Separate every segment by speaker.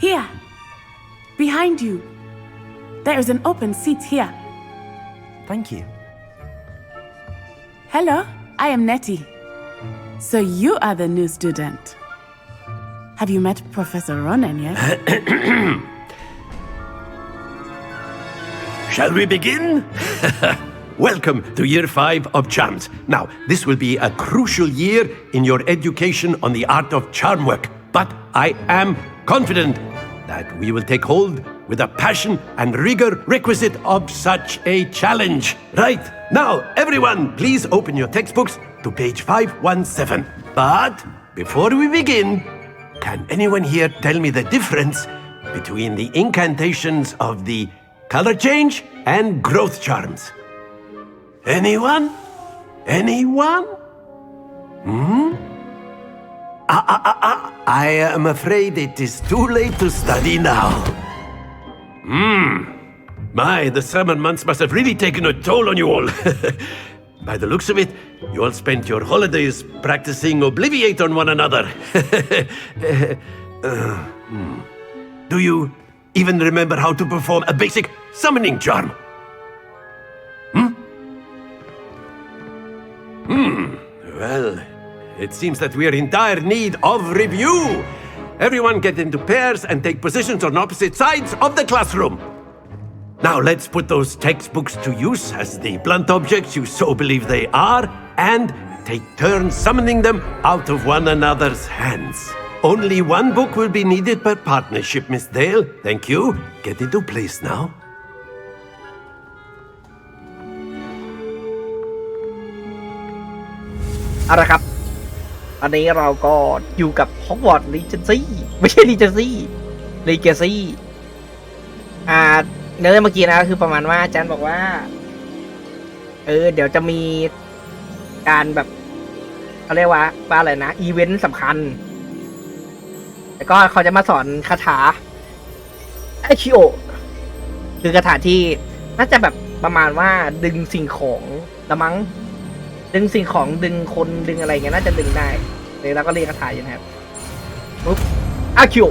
Speaker 1: Here, behind you. There is an open seat here.
Speaker 2: Thank you.
Speaker 1: Hello, I am Nettie. So you are the new student. Have you met Professor Ronan yet?
Speaker 3: Shall we begin? Welcome to Year 5 of Charms. Now, this will be a crucial year in your education on the art of charm work. But I am confident that we will take hold with the passion and rigor requisite of such a challenge. Right, now, everyone, please open your textbooks to page 517. But before we begin, can anyone here tell me the difference between the incantations of the color change and growth charms? Anyone? Anyone? I am afraid it is too late to study now. My, the summer months must have really taken a toll on you all. By the looks of it, you all spent your holidays practicing Obliviate on one another. Do you even remember how to perform a basic summoning charm? Well, it seems that we are in dire need of review. Everyone get into pairs and take positions on opposite sides of the classroom. Now let's put those textbooks to use as the blunt objects you so believe they are, and take turns summoning them out of one another's hands. Only one book will be needed per partnership, Miss Dale. Thank you. Get into place now.
Speaker 4: เอาละครับอันนี้เราก็อยู่กับ Hogwarts Legacy ไม่ใช่ Legacy Legacy เนื้อเมื่อกี้นะคือประมาณว่าอาจารย์บอกว่าเดี๋ยวจะมีการแบบเขาเรียกว่าอะไรนะอีเวนต์สำคัญแล้วก็เขาจะมาสอนคาถาไอชิโอคือคาถาที่น่าจะแบบประมาณว่าดึงสิ่งของละมั้งดึงสิ่งของดึงคนดึงอะไรเงี้ยน่าจะดึงได้เลยแล้วก็เรียกคาถาอยู่นะครับปุ๊บอาคิโอ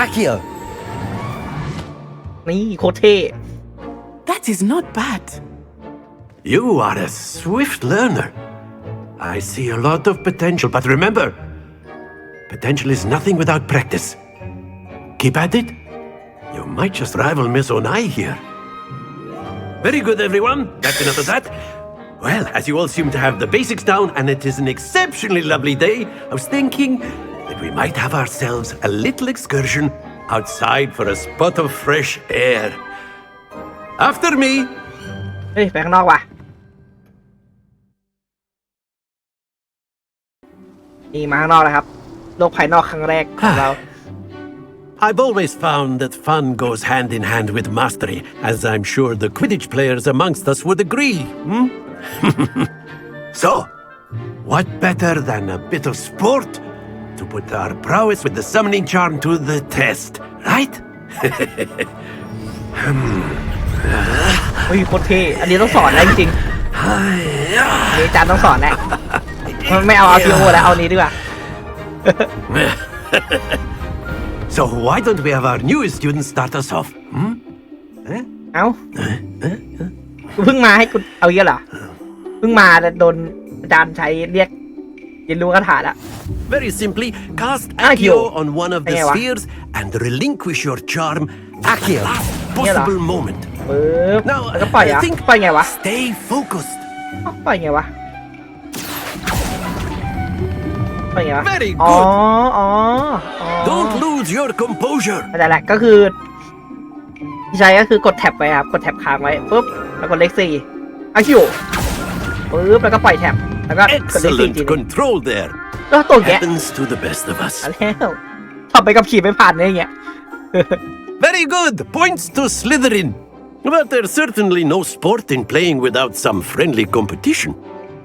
Speaker 2: Akio.
Speaker 4: นี่โคตรเท่
Speaker 1: That is not bad.
Speaker 3: You are a swift learner. I see a lot of potential, but remember, potential is nothing without practice. Keep at it. You might just rival Miss Onai here. Very good, everyone. That's enough of that. Well, as you all seem to have the basics down, and it is an exceptionally lovely day, I was thinking that we might have ourselves a little excursion outside for a spot of fresh air. After me.
Speaker 4: เฮ้ยไปข้างนอกว่ะนี่มาข้างนอกแล้วครับโลกภายนอกครั้งแรกของเรา
Speaker 3: I've always found that fun goes hand in hand with mastery, as I'm sure the Quidditch players amongst us would agree. So, what better than a bit of sport to put our prowess with the summoning charm to the test, right?
Speaker 4: เฮ้ยโคตรเท่อันนี้ต้องสอนนะจริงๆอาจารย์ต้องสอนแหละไม่เอาทีโอแล้วเอานี้ดีกว่า
Speaker 3: So why don't we have our newest student start us off?
Speaker 4: เอ้ากูเพิ่งมาให้กูเอาเยอะเหรอเพิ่งมาแต่โดนอาจารย์ใช้เรียกเรียนรู้คาถาแล้ว
Speaker 3: Very simply, cast Accio on one of the spheres and relinquish your charm at the last possible moment. Now,
Speaker 4: แล้วก็ปล่อยอ่ะ
Speaker 3: think
Speaker 4: ปล่อยไงวะ
Speaker 3: stay focused.
Speaker 4: ปล่อยไงวะปล่อยไงวะ
Speaker 3: Very
Speaker 4: อ๋อ
Speaker 3: good. Don't lose your composure.
Speaker 4: แต่แหละก็คือที่ใช้ก็คือกดแท็บไปครับกดแท็บค้างไว้ปุ๊บแล้วกดเลข4อาคิวปุ๊บแล้วก็ปล่อยแท็บแล้วก็กดเลข4
Speaker 3: Excellent
Speaker 4: ทีนึง
Speaker 3: control there.
Speaker 4: แล้วตัวแก
Speaker 3: Happens to the best of us.
Speaker 4: แล้วทำไปกับขี่ไม่ผ่านเนี่ยอย่างเงี้ย
Speaker 3: Very good. Points to Slytherin. But there's certainly no sport in playing without some friendly competition.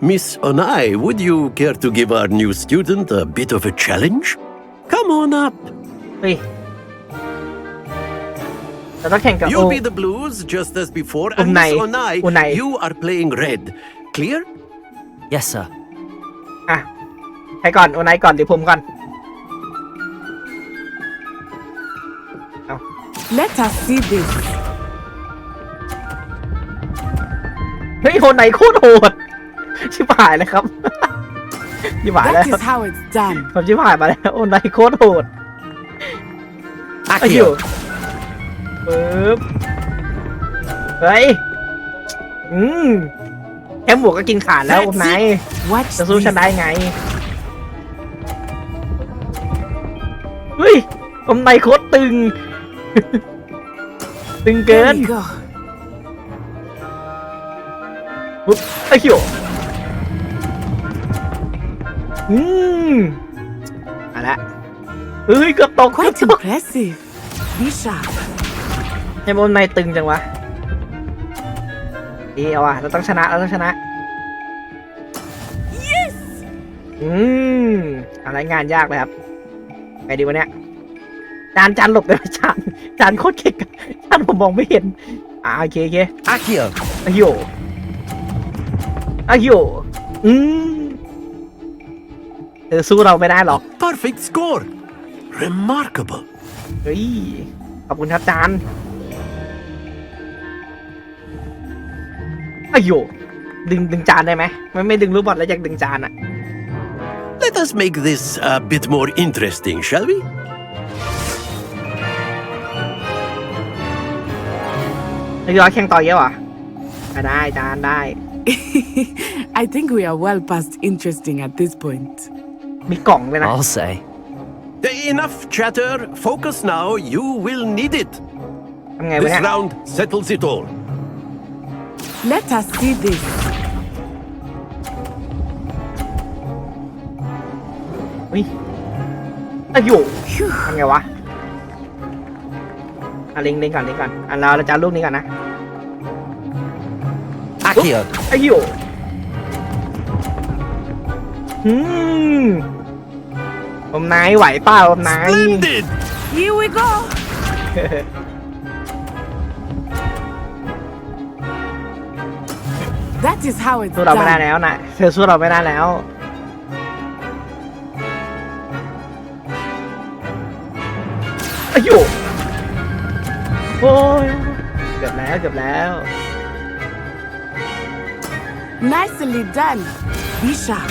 Speaker 3: Miss Onai, would you care to give our new student a bit of a challenge? Come on up.
Speaker 4: เฮ้ยเราต้องแข่งกับ
Speaker 3: You'll be the blues just as before, and Miss Onai, you are playing red. Clear?
Speaker 2: Yes, sir.
Speaker 4: อ่ะใครก่อนโอไนก่อนหรือผมก่อน
Speaker 1: Let us see this.
Speaker 4: เฮ้ยคนไหนโคตรโหดชิบหายเลยครับชิบหายแล้ว
Speaker 1: That is how it's done.
Speaker 4: ผมชิบหายมาแล้วคนไหนโคตรโหดอาคิว
Speaker 2: Accio.
Speaker 4: ปึ๊บเฮ้ยแค่หมวกก็กินขาดแล้วคนไหน
Speaker 1: Watch
Speaker 4: จะสู้
Speaker 1: this.
Speaker 4: ฉันได้ไงเฮ้ยผมไหนโคตรตึง ตึงเกิ
Speaker 1: There
Speaker 4: น
Speaker 1: we go.
Speaker 4: ปุ๊บไอ้เหี้ยมาละเฮ้ยเกือบตก
Speaker 1: Quite impressive. Be sharp.
Speaker 4: ไอ้บอลนายตึงจังวะเอาว่ะเราต้องชนะเราต้องชนะ
Speaker 1: Yes.
Speaker 4: อะไรงานยากเลยครับไงดีวะเนี่ยจานหลบได้ไหมจานโคตรเก่งจานผมมองไม่เห็นโอเค
Speaker 2: Accio.
Speaker 4: อาโยเธอสู้เราไม่ได้หรอก
Speaker 3: Perfect score. Remarkable.
Speaker 4: เฮ้ยขอบคุณครับจานอาโยดึงจานได้ไหมไม่ดึงลูกบอลแล้วอยากดึงจานอะ
Speaker 3: Let us make this a bit more interesting, shall we?
Speaker 4: เรือแข่งต่อเยอะวะได้จานได้
Speaker 1: I think we are well past interesting at this point.
Speaker 4: มีกล่องเลยนะ
Speaker 2: I'll say.
Speaker 3: Enough chatter. Focus now. You will need it.
Speaker 4: ทำไงวะ
Speaker 3: This
Speaker 4: เนี่ย
Speaker 3: round settles it all.
Speaker 1: Let us see this.
Speaker 4: อุ้ยอาโย
Speaker 1: Phew.
Speaker 4: ทำไงวะเล็งก่อนเราจะลูกนี้ก่อนนะ
Speaker 2: Accio.
Speaker 4: ไอ้โยผมนายไหวเปล่าผมนาย
Speaker 3: Splendid.
Speaker 1: Here we go. That is how it's
Speaker 4: สู้เราไม่ได้
Speaker 1: done.
Speaker 4: แล้วนะเธอสู้เราไม่ได้แล้วไอ้โยโอ้ยเกือบแล้ว
Speaker 1: Nicely done. Be sharp.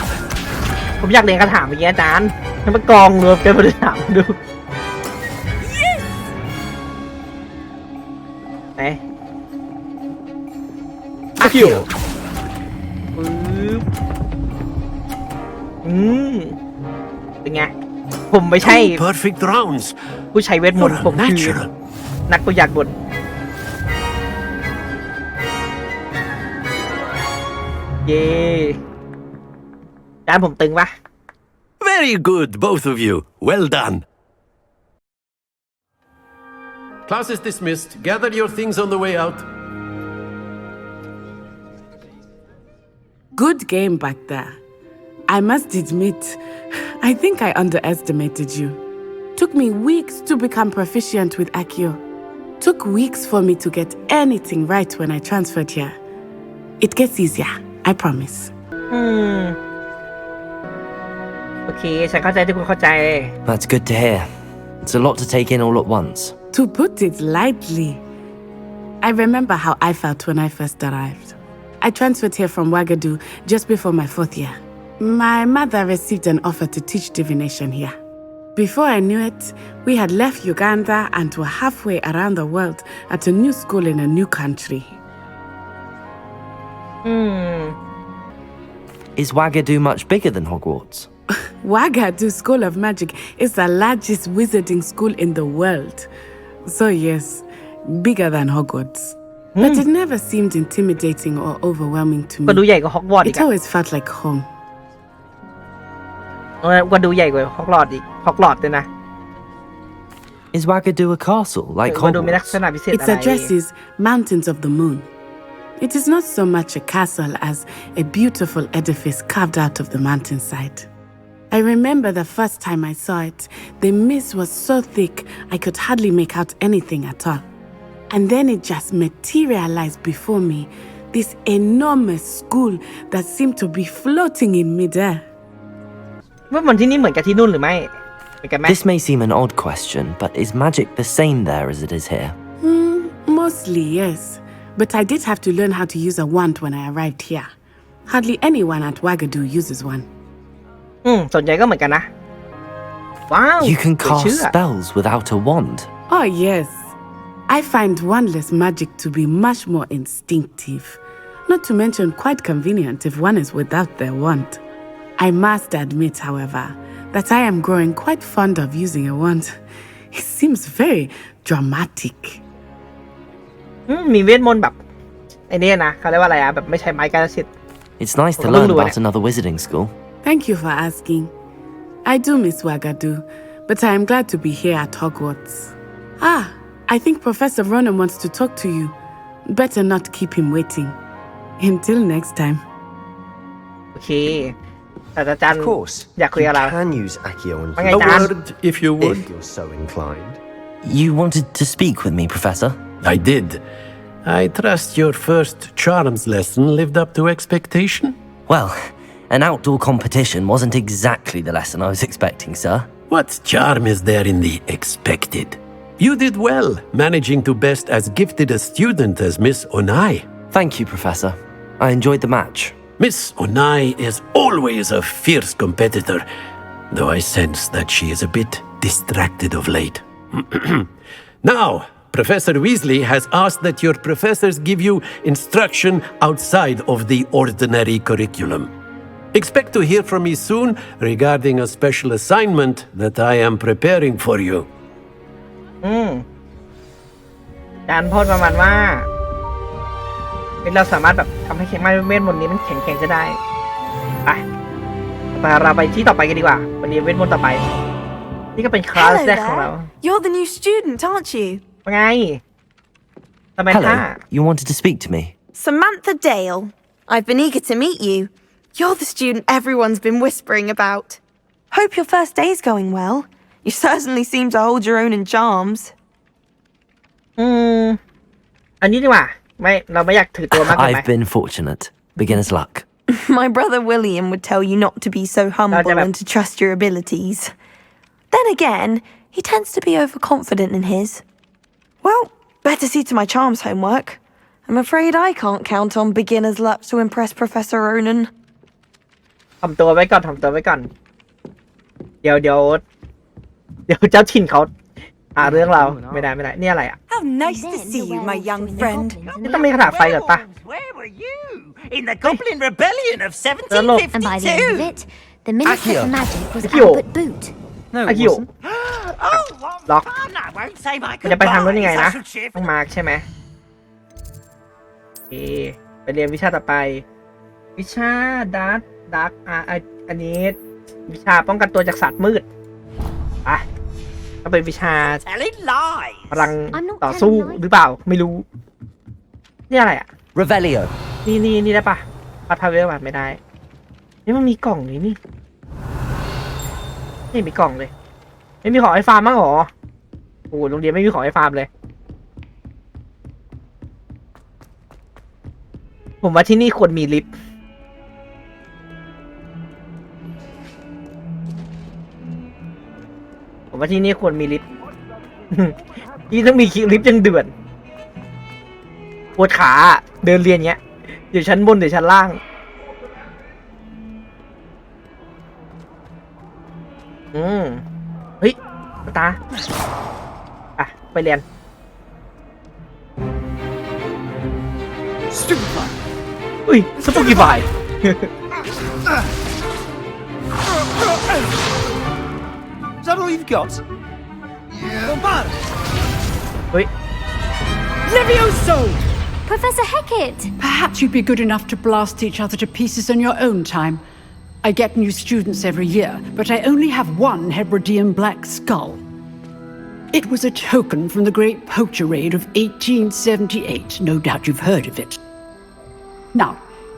Speaker 4: ผมอยากเรียนคาถาเมื่อกี้อาจารย์ให้มันกองรวมกันบริษัทดูไหนอาคิว
Speaker 2: Accio.
Speaker 4: ปึ๊บเป็นไงผมไม่ใช่
Speaker 3: Two perfect rounds.
Speaker 4: ผู้ใช้เวทมนต์
Speaker 3: You're
Speaker 4: ผม
Speaker 3: a
Speaker 4: คือ
Speaker 3: natural.
Speaker 4: นักประหยัดบทเย้จานผมตึงปะ
Speaker 3: Very good, both of you. Well done. Class is dismissed. Gather your things on the way out.
Speaker 1: Good game back there. I must admit, I think I underestimated you. Took me weeks to become proficient with Accio. Took weeks for me to get anything right when I transferred here. It gets easier, I promise.
Speaker 4: โอเคฉันเข้าใจที่คุณเข้าใจ
Speaker 2: That's good to hear. It's a lot to take in all at once.
Speaker 1: To put it lightly, I remember how I felt when I first arrived. I transferred here from Ouagadougou just before my 4th year. My mother received an offer to teach divination here. Before I knew it, we had left Uganda and were halfway around the world at a new school in a new country.
Speaker 2: Is Ouagadougou much bigger than Hogwarts?
Speaker 1: Ouagadougou School of Magic is the largest wizarding school in the world. So yes, bigger than Hogwarts. But it never seemed intimidating or overwhelming to
Speaker 4: ก็ดู
Speaker 1: me.
Speaker 4: ใหญ่กว่าฮอกวอตส์อีก
Speaker 1: It always felt like home.
Speaker 4: ก็ดูใหญ่กว่าฮอกลอดด้วยนะ
Speaker 2: Is Ouagadougou a castle like
Speaker 4: ก็ดูมีลัก
Speaker 2: Hogwarts?
Speaker 4: ษณะพิเศษ
Speaker 1: Its
Speaker 4: อะไร
Speaker 1: address is Mountains of the Moon. It is not so much a castle as a beautiful edifice carved out of the mountainside. I remember the first time I saw it, the mist was so thick I could hardly make out anything at all. And then it just materialized before me, this enormous school that seemed to be floating in midair.
Speaker 4: ว่ามันที่นี่เหมือนกับที่นู่นหรือไม่ มือนกันไหม
Speaker 2: This may seem an odd question, but is magic the same there as it is here?
Speaker 1: Mostly, yes. But I did have to learn how to use a wand when I arrived here. Hardly anyone at Wagadu uses one.
Speaker 4: ส่วนใหญ่ก็เหมือนกันนะ ว้าว
Speaker 2: You can
Speaker 4: ไม่เชื่อ
Speaker 2: cast spells without a wand.
Speaker 1: Oh, yes. I find wandless magic to be much more instinctive. Not to mention quite convenient if one is without their wand. I must admit, however, that I am growing quite fond of using a wand. It seems very dramatic.
Speaker 4: มีเวทมนต์แบบไอ้นี่นะเขาเรียกว่าอะไรอะแบบไม่ใช่ไม้กายสิทธิ์
Speaker 2: It's nice to learn about another wizarding school.
Speaker 1: Thank you for asking. I do miss Wagadu, but I am glad to be here at Hogwarts. I think Professor Ronan wants to talk to you. Better not keep him waiting. Until next time.
Speaker 4: โอเคแต่อาจารย์
Speaker 5: Of course,
Speaker 4: อยากคุยกับเรา
Speaker 5: you can use Accio and
Speaker 4: ว่าไง
Speaker 3: A
Speaker 4: อาจารย์
Speaker 3: word, if you would.
Speaker 5: if you're so inclined.
Speaker 2: You wanted to speak with me, Professor?
Speaker 3: I did. I trust your first charms lesson lived up to expectation.
Speaker 2: Well, an outdoor competition wasn't exactly the lesson I was expecting, sir.
Speaker 3: What charm is there in the expected? You did well, managing to best as gifted a student as Miss Onai.
Speaker 2: Thank you, Professor. I enjoyed the match.
Speaker 3: Miss Onai is always a fierce competitor, though I sense that she is a bit distracted of late. Now, Professor Weasley has asked that your professors give you instruction outside of the ordinary curriculum. Expect to hear from me soon regarding a special assignment that I am preparing for you.
Speaker 4: อาจารย์พูดประมาณว่าเราสามารถแบบทำให้ไม้เวทมนต์นี้มันแข็งจะได้ไปเราไปที่ต่อไปกันดีกว่าวันนี้เวทมนต์ต่อไปนี่ก็เป็นคลาส
Speaker 6: Hello
Speaker 4: แรกของเรา
Speaker 6: there. You're the new student, aren't you?
Speaker 4: ว่าไงทำไมท่า
Speaker 2: Hello, you wanted to speak to me?
Speaker 6: Samantha Dale. I've been eager to meet you. You're the student everyone's been whispering about. Hope your first day's going well. You certainly seem to hold your own in charms.
Speaker 4: อันนี้ดีกว่าเราไม่อยากถือตัวมากเกินไป
Speaker 2: I've been fortunate. Beginner's luck.
Speaker 6: My brother William would tell you not to be so humble and to trust your abilities. Then again, he tends to be overconfident in his. Well, better see to my charms homework. I'm afraid I can't count on beginner's luck to impress Professor Ronan.
Speaker 4: ทำตัวไว้ก่อนเดี๋ยวเจ้าถิ่นเขาเรื่องเราไม่ได้นี่อะไรอ่ะ
Speaker 6: How nice to see you, my young friend.
Speaker 4: นี่ต้องมีขนาดไฟก่อนปะ
Speaker 7: Where were you? In the Goblin Rebellion of
Speaker 8: And by the end of
Speaker 7: 1752?
Speaker 8: it, the Minister for Magic was
Speaker 4: Akio.
Speaker 8: Albert Boot.
Speaker 2: No,
Speaker 4: อา
Speaker 2: it
Speaker 4: กิโอ
Speaker 2: wasn't.
Speaker 7: Oh, what
Speaker 4: Lock.
Speaker 7: fun! I won't say my
Speaker 4: มันจะไปทางนู้นยังไง
Speaker 7: goodbyes,
Speaker 4: นะ
Speaker 7: I shall cheer
Speaker 4: ต้องมาร์คใช่ไหมโอเคไปเรียนวิชาต่อไป วิชาดักอันนี้วิชาป้องกันตัวจากศาสตร์มืดก็เป็นวิชา
Speaker 7: telling lies.
Speaker 4: พลังต่อสู้หรือเปล่าไม่รู้นี่อะไรอ่ะ
Speaker 2: Revelio.
Speaker 4: นี่ได้ปะพัทเวลไม่ได้นี่มันมีกล่องนี่มีกล่องเลยไม่มีของไอ้ฟาร์มมั้งหรอโอ้โรงเรียนไม่มีของไอ้ฟาร์มเลยผมว่าที่นี่ควรมีลิฟต์ผมว่าที่นี่ควรมีลิฟต์ ที่ต้องมีลิฟต์ยังเดือดปวดขาเดินเรียนเงี้ยเดี๋ยวชั้นบนเดี๋ยวชั้นล่างเฮ้ยตาไปเรียนอุ้ยสปูกี้ไฟ
Speaker 5: Is that all you've got?
Speaker 4: เฮ้ย
Speaker 9: Levioso!
Speaker 8: Professor Hecat!
Speaker 9: Perhaps you'd be good enough to blast each other to pieces in your own time. I get new students every year, but I only have one Hebridean black skull. It was a token from the Great Poacher Raid of 1878. No doubt you've heard of it. Now,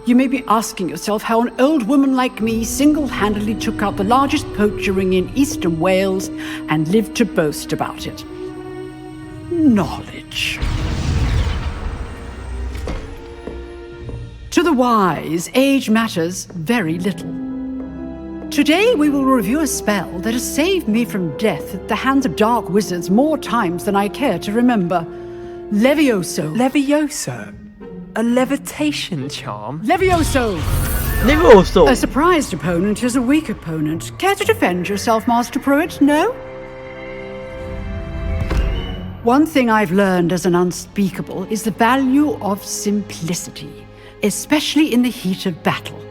Speaker 9: you may be asking yourself how an old woman like me single-handedly took out the largest poacher ring in eastern Wales and lived to boast about it. Knowledge. To the wise, age matters very little. Today we will review a spell that has saved me from death at the hands of dark wizards more times than I care to remember. Levioso.
Speaker 10: Levioso? A levitation charm?
Speaker 9: Levioso!
Speaker 4: ลิโวโซ
Speaker 9: A surprised opponent is a weak opponent. Care to defend yourself, Master Pruitt? No? One thing I've learned as an unspeakable is the value of simplicity, especially in the heat of battle.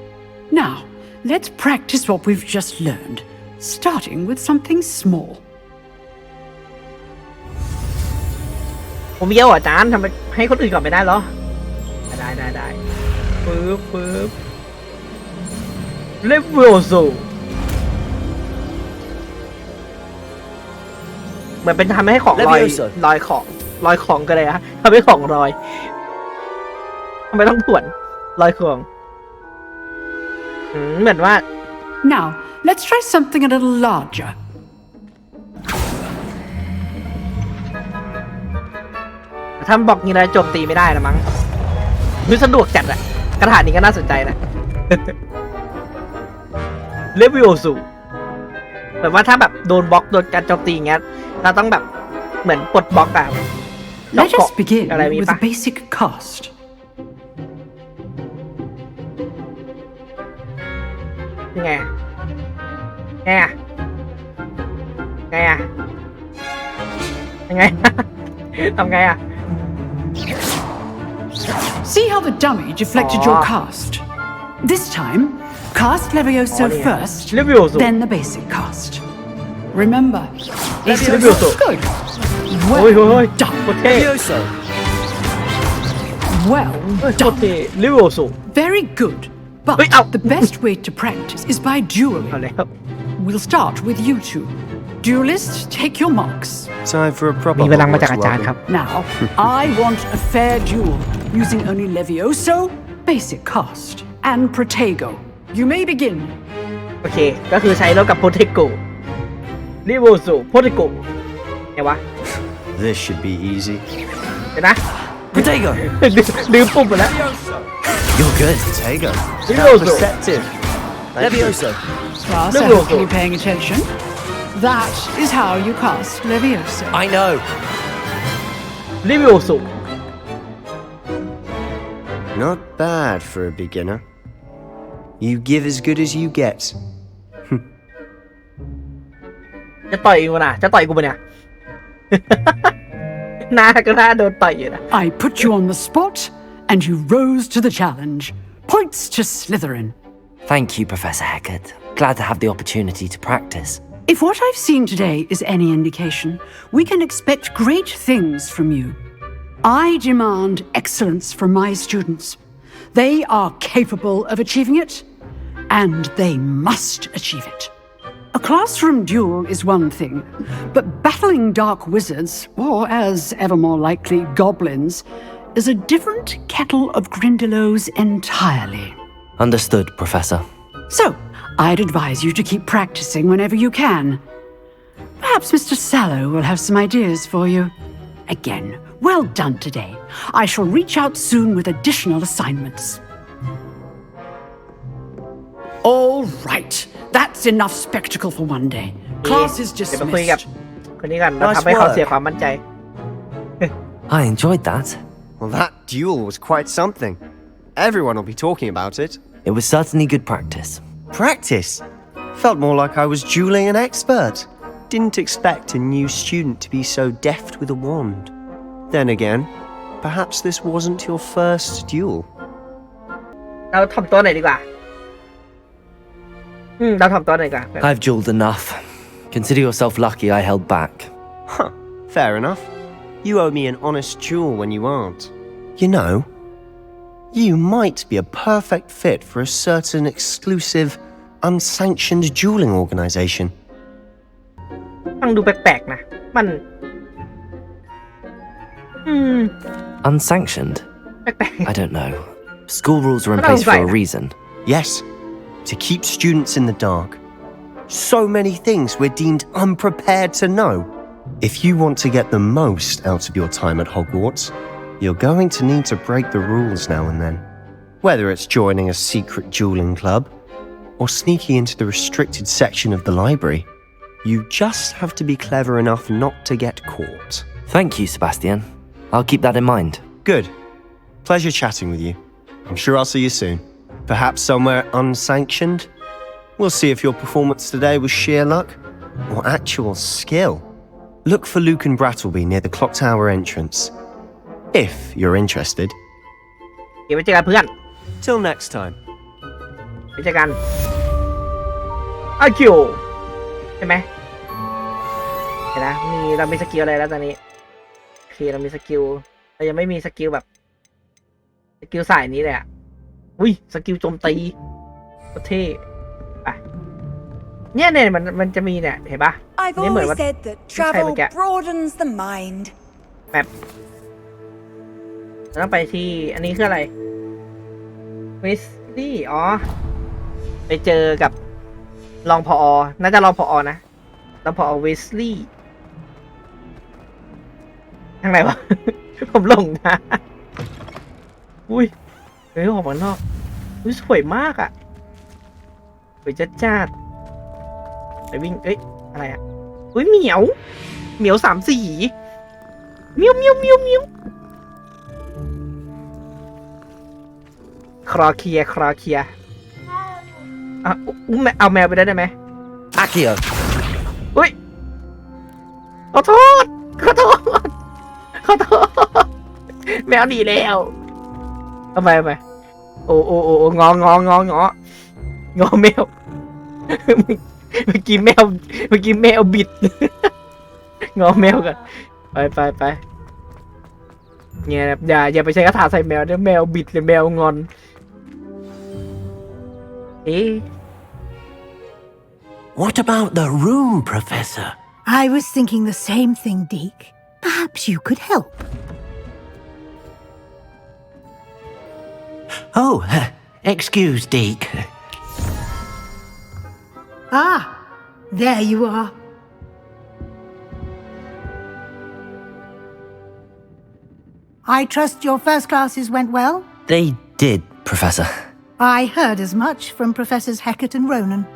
Speaker 9: Now, let's practice what we've just learned, starting with something small.
Speaker 4: ผมเยี่ยวอาจารย์ทำไมให้คนอื่นก่อนไม่ได้เหรอได้ปึ๊บเลเวลโซเหมือนเป็นทำให้ของลอยของก็เลยฮะทำให้ของลอยทำไมต้องถ่วนลอยของเหมือนว่า
Speaker 9: Now, let's try something a little larger.
Speaker 4: ถ้าบอกงี้นะโจมตีไม่ได้นะมั้งดูสะดวกจัดอะกระถางนี้ก็น่าสนใจนะ เลเวลสูงแบบว่าถ้าแบบโดนบล็อกโดนการโจมตีอย่างเงี้ยเราต้องแบบเหมือนปลดบล็อกอะ
Speaker 9: Let us begin with the basic cast.
Speaker 4: ไงทำไงอะ
Speaker 9: See how the dummy deflected your cast? This time, cast Levioso first, then the basic cast. Remember, it's good. Well done.
Speaker 10: Levioso.
Speaker 9: Well done.
Speaker 4: เลเวลสูง
Speaker 9: Very good. But the best way to practice is by
Speaker 4: เอา
Speaker 9: dueling.
Speaker 4: แล้ว
Speaker 9: We'll start with you two. Duelists, take your marks.
Speaker 5: Time for a proper
Speaker 4: มีพลังมาจากอา
Speaker 5: Hogwarts
Speaker 4: จารย์
Speaker 5: welcome.
Speaker 4: ครับ
Speaker 9: Now, I want a fair duel using only Levioso, basic cast, and Protego. You may begin.
Speaker 4: โอเคก็คือใช้แล้วกับโพเทโกเลเวลสูงโพเทโกไงวะ
Speaker 5: This should be easy.
Speaker 4: เดี๋ยวนะ
Speaker 2: Protego!
Speaker 4: ลืมปุ่มไปแล้ว
Speaker 2: You're good.
Speaker 5: Protego.
Speaker 4: Levioso.
Speaker 5: Perceptive.
Speaker 2: Levioso.
Speaker 9: Class, I hope you're paying attention. That is how you cast Levioso.
Speaker 2: I know.
Speaker 4: เลเวลสูง
Speaker 5: Not bad for a beginner. You give as good as you get.
Speaker 4: จะต่อยกูนะจะต่อยกูปะเนี่ย หน้าก็น่าโดนต่อยอยู่นะ
Speaker 9: I put you on the spot, and you rose to the challenge. Points to Slytherin.
Speaker 2: Thank you, Professor Hecat. Glad to have the opportunity to practice.
Speaker 9: If what I've seen today is any indication, we can expect great things from you. I demand excellence from my students. They are capable of achieving it, and they must achieve it. A classroom duel is one thing, but battling dark wizards, or as ever more likely, goblins, is a different kettle of Grindylows entirely.
Speaker 2: Understood, Professor.
Speaker 9: So, I'd advise you to keep practicing whenever you can. Perhaps Mr. Sallow will have some ideas for you. Again, well done today. I shall reach out soon with additional assignments. All right, that's enough spectacle for one day. Class is
Speaker 4: เดี๋ยวไปคุยกับ
Speaker 9: dismissed.
Speaker 4: คนนี้กันเราทำให้เขาเสียความมั่นใจ
Speaker 2: I enjoyed that.
Speaker 5: Well, that duel was quite something. Everyone will be talking about it.
Speaker 2: It was certainly good practice.
Speaker 5: Practice? Felt more like I was dueling an expert. Didn't expect a new student to be so deft with a wand. Then again, perhaps this wasn't your first duel.
Speaker 4: เราทำตัวไหนดีกว่าเราทำตัวไหนดีกว่า
Speaker 2: I've dueled enough. Consider yourself lucky I held back.
Speaker 5: Huh, fair enough. You owe me an honest duel when you aren't. You know, you might be a perfect fit for a certain exclusive, unsanctioned dueling organization.
Speaker 4: ฟังดูแปลกๆนะมัน
Speaker 2: Unsanctioned?
Speaker 4: แปลก
Speaker 2: I don't know. School rules are in place for a reason.
Speaker 5: Yes, to keep students in the dark. So many things we're deemed unprepared to know. If you want to get the most out of your time at Hogwarts, you're going to need to break the rules now and then. Whether it's joining a secret dueling club, or sneaking into the restricted section of the library. You just have to be clever enough not to get caught.
Speaker 2: Thank you, Sebastian. I'll keep that in mind.
Speaker 5: Good. Pleasure chatting with you. I'm sure I'll see you soon. Perhaps somewhere unsanctioned? We'll see if your performance today was sheer luck or actual skill. Look for Luke and Brattleby near the clock tower entrance. If you're interested.
Speaker 4: เดี๋ยวไปเจอกันเพื่อน
Speaker 5: Till next time.
Speaker 4: ไปเจอกันอ้าวคิวใช่ไหมเห็นนะเรามีสกิลอะไรแล้วตอนนี้โอเคเรามีสกิลเรายังไม่มีสกิลแบบสกิลสายนี้เลยอ่ะอุ้ยสกิลโจมตีเท่ไปเนี่ยมันจะมีเนี่ยเห็นปะ
Speaker 11: I've always said that travel broadens the mind
Speaker 4: แบบต้องไปที่อันนี้คืออะไรวิสลี่อ๋อไปเจอกับรองผอ.น่าจะรองผอ.นะรองผอ.วิสลี่ทางไหนวะ ผมหลงนะอุ้ยเฮ้ยออกมานอกอุ้ยสวยมากอ่ะสวยจัดไปวิ่งเอ้ยอะไรอ่ะอุ้ยเหมียวสามสีเมียวคลอเคลียเอาแมวไปได้ไหม
Speaker 2: Accio!
Speaker 4: อุ้ยขอโทษแมวหนีแล้วทำไมโอ้งอแมวเมื่อกี้แมวบิดงอแมวกันไปเนี่ยอย่าไปใช้คาถาใส่แมวเดี๋ยวแมวบิดหรือแมวงอน
Speaker 3: What about the room, Professor?
Speaker 12: I was thinking the same thing, Deke. Perhaps you could help.
Speaker 7: Oh, excuse, Deke.
Speaker 12: Ah, there you are. I trust your first classes went well?
Speaker 2: They did, Professor.
Speaker 12: I heard as much from Professors Hecat and Ronan.